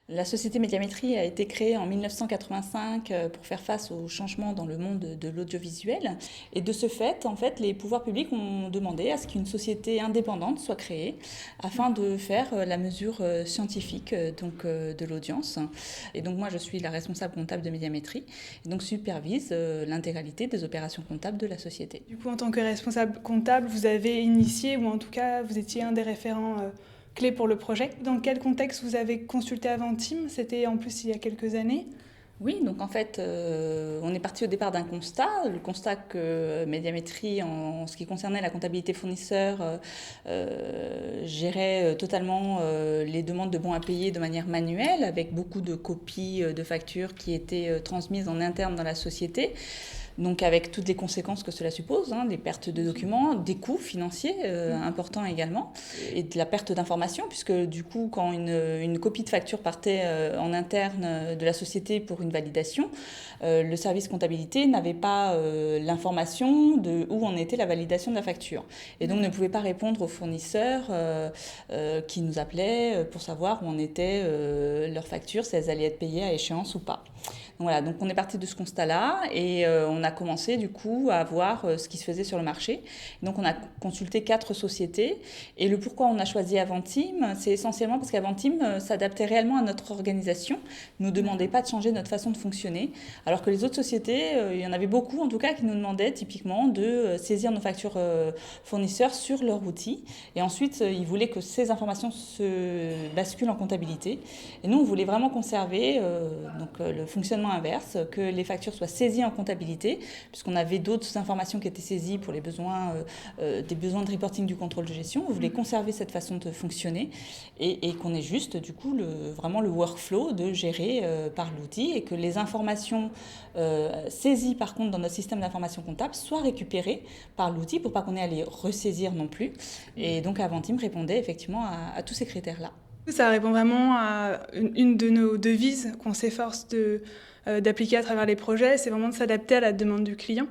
La société Médiamétrie a été créée en 1985 pour faire face aux changements dans le monde de l'audiovisuel. Et de ce fait, en fait, les pouvoirs publics ont demandé à ce qu'une société indépendante soit créée afin de faire la mesure scientifique de l'audience. Et donc moi, je suis la responsable comptable de Médiamétrie et donc supervise l'intégralité des opérations comptables de la société. Du coup, en tant que responsable comptable, vous avez initié, ou en tout cas, vous étiez un des référents clés pour le projet. Dans quel contexte vous avez consulté Avantim? C'était en plus il y a quelques années. Oui, donc en fait, on est parti au départ d'un constat, le constat que Médiamétrie, en ce qui concernait la comptabilité fournisseur, gérait totalement les demandes de bons à payer de manière manuelle, avec beaucoup de copies de factures qui étaient transmises en interne dans la société. Donc avec toutes les conséquences que cela suppose, des pertes de documents, des coûts financiers importants également, et de la perte d'informations, puisque du coup, quand une copie de facture partait en interne de la société pour une validation, le service comptabilité n'avait pas l'information de où en était la validation de la facture. Et donc ne pouvait pas répondre aux fournisseurs qui nous appelaient pour savoir où en était leur facture, si elles allaient être payées à échéance ou pas. Donc voilà, donc on est parti de ce constat-là et on a commencé du coup à voir ce qui se faisait sur le marché. Donc on a consulté 4 sociétés et le pourquoi on a choisi Avantim, c'est essentiellement parce qu'Avantim s'adaptait réellement à notre organisation, ne nous demandait pas de changer notre façon de fonctionner, alors que les autres sociétés, il y en avait beaucoup en tout cas qui nous demandaient typiquement de saisir nos factures fournisseurs sur leur outil et ensuite ils voulaient que ces informations se basculent en comptabilité et nous on voulait vraiment conserver le fonctionnement inverse, que les factures soient saisies en comptabilité, puisqu'on avait d'autres informations qui étaient saisies pour les besoins, des besoins de reporting du contrôle de gestion. On voulait conserver cette façon de fonctionner et qu'on ait juste, du coup, vraiment le workflow de gérer par l'outil et que les informations saisies, par contre, dans notre système d'information comptable soient récupérées par l'outil pour pas qu'on ait à les ressaisir non plus. Et donc, Avantim répondait effectivement à tous ces critères-là. Ça répond vraiment à une de nos devises qu'on s'efforce d'appliquer à travers les projets, c'est vraiment de s'adapter à la demande du client.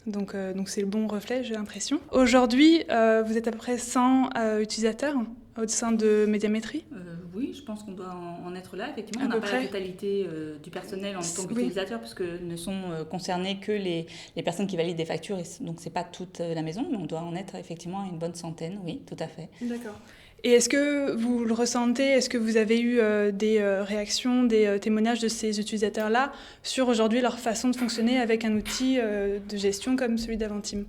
Donc c'est le bon reflet, j'ai l'impression. Aujourd'hui, vous êtes à peu près 100 utilisateurs au sein de Médiamétrie. Oui, je pense qu'on doit en être là. Effectivement, À on n'a peu pas près. la totalité du personnel en tant Oui. qu'utilisateur, puisque ne sont concernées que les personnes qui valident des factures. Donc, ce n'est pas toute la maison, mais on doit en être effectivement une bonne centaine. Oui, tout à fait. D'accord. Et est-ce que vous le ressentez? Est-ce que vous avez eu des réactions, des témoignages de ces utilisateurs-là sur aujourd'hui leur façon de fonctionner avec un outil de gestion comme celui d'Avantim?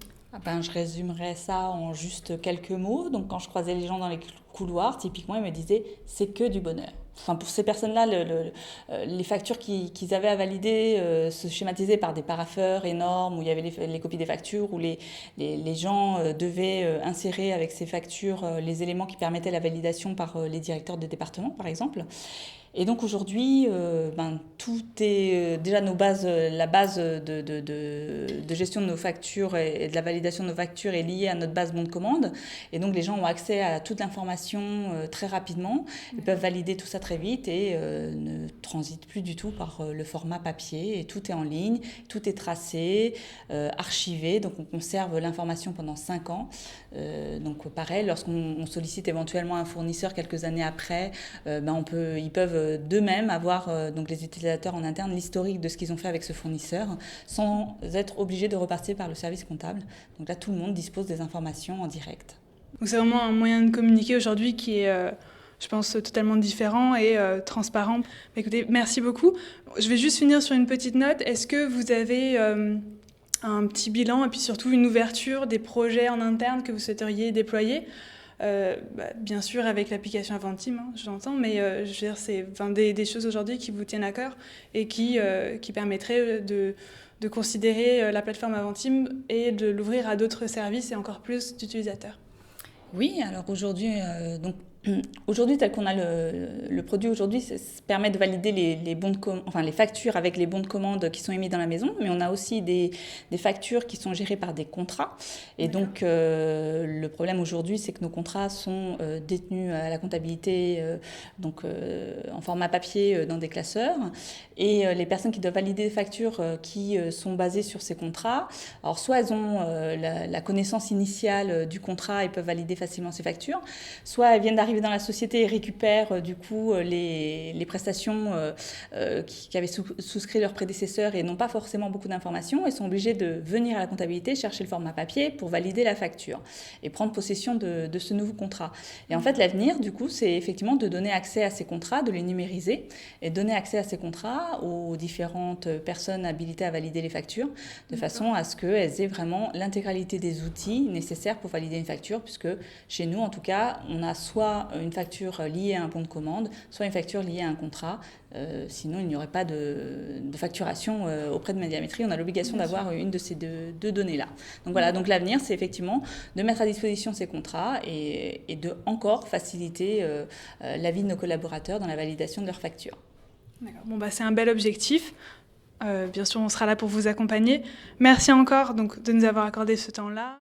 Je résumerais ça en juste quelques mots. Donc, quand je croisais les gens dans les couloirs, typiquement, ils me disaient « c'est que du bonheur ». Enfin, pour ces personnes-là, les factures qu'ils avaient à valider se schématisaient par des parapheurs énormes où il y avait les copies des factures, où les gens devaient insérer avec ces factures les éléments qui permettaient la validation par les directeurs de département, par exemple. Et donc aujourd'hui, tout est déjà la base de gestion de nos factures et de la validation de nos factures est liée à notre base bon de commande. Et donc les gens ont accès à toute l'information très rapidement. Ils peuvent valider tout ça très vite et ne transitent plus du tout par le format papier. Et tout est en ligne, tout est tracé, archivé. Donc on conserve l'information pendant 5 ans. Donc pareil, lorsqu'on sollicite éventuellement un fournisseur quelques années après, ils peuvent d'eux-mêmes avoir, donc les utilisateurs en interne, l'historique de ce qu'ils ont fait avec ce fournisseur sans être obligés de repartir par le service comptable. Donc là, tout le monde dispose des informations en direct. Donc c'est vraiment un moyen de communiquer aujourd'hui qui est, je pense, totalement différent et transparent. Écoutez, merci beaucoup. Je vais juste finir sur une petite note. Est-ce que vous avez un petit bilan et puis surtout une ouverture des projets en interne que vous souhaiteriez déployer? Bien sûr avec l'application Avantim, je l'entends, mais je veux dire, c'est des choses aujourd'hui qui vous tiennent à cœur et qui permettraient de considérer la plateforme Avantim et de l'ouvrir à d'autres services et encore plus d'utilisateurs. Oui, alors aujourd'hui, tel qu'on a le produit aujourd'hui, ça permet de valider les factures avec les bons de commande qui sont émis dans la maison, mais on a aussi des factures qui sont gérées par des contrats. Et donc, le problème aujourd'hui, c'est que nos contrats sont détenus à la comptabilité, en format papier dans des classeurs. Et les personnes qui doivent valider des factures qui sont basées sur ces contrats, alors soit elles ont la connaissance initiale du contrat et peuvent valider facilement ces factures, soit elles viennent d'arriver arrivés dans la société et récupèrent du coup les prestations qui avaient souscrit leurs prédécesseurs et n'ont pas forcément beaucoup d'informations et sont obligés de venir à la comptabilité, chercher le format papier pour valider la facture et prendre possession de ce nouveau contrat. Et en fait, l'avenir, du coup, c'est effectivement de donner accès à ces contrats, de les numériser et donner accès à ces contrats aux différentes personnes habilitées à valider les factures, de façon à ce qu'elles aient vraiment l'intégralité des outils nécessaires pour valider une facture, puisque chez nous, en tout cas, on a soit une facture liée à un bon de commande, soit une facture liée à un contrat. Sinon, il n'y aurait pas de facturation auprès de Médiamétrie. On a l'obligation d'avoir une de ces deux données-là. Donc voilà, donc l'avenir, c'est effectivement de mettre à disposition ces contrats et de encore faciliter la vie de nos collaborateurs dans la validation de leurs factures. D'accord. Bon, c'est un bel objectif. Bien sûr, on sera là pour vous accompagner. Merci encore donc, de nous avoir accordé ce temps-là.